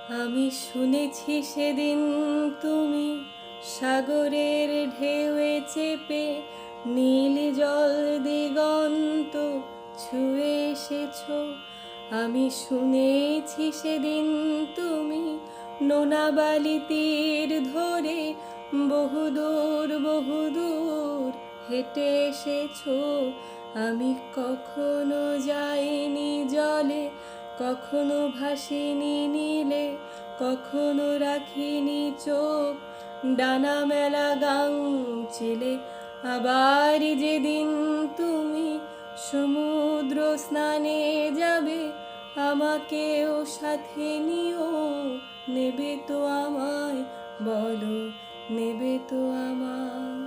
আমি শুনেছি সেদিন তুমি সাগরের ঢেউয়ে চেপে নীল জল দিগন্ত ছুঁয়ে এসেছো। আমি শুনেছি সেদিন তুমি নোনা বালি তীর ধরে বহুদূর বহুদূর হেঁটে এসেছো। আমি কখনো যাইনি জলে, কখনো ভাসিনি নীলে, কখনো রাখিনি চোখ ডানা মেলা গাং চিলে। আবার যেদিন তুমি সমুদ্র স্নানে যাবে, আমাকেও সাথে নিও। নেবে তো আমায়, বলো নেবে তো আমায়?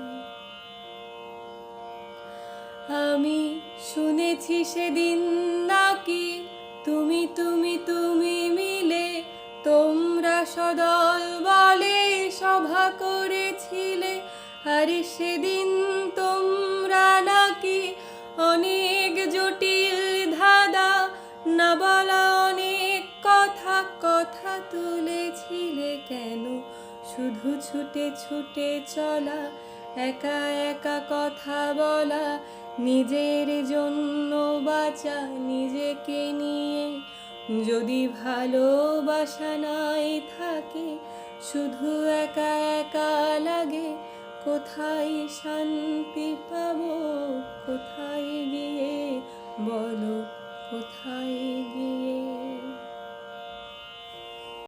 আমি শুনেছি সেদিন নাকি তুমি তুমি তুমি মিলে তোমরা সদল বলে সভা করেছিলে। আরে সেদিন তোমরা নাকি অনেক জটিল ধাঁধা না বলা অনেক কথা কথা তুলেছিলে। কেন শুধু ছুটে ছুটে চলা, একা একা কথা বলা, নিজের জন্য বাঁচা নিজেকে নিয়ে? যদি ভালোবাসা নাই থাকে, শুধু একা একা লাগে, কোথায় শান্তি পাবো? কোথায় গিয়ে, বলো কোথায় গিয়ে?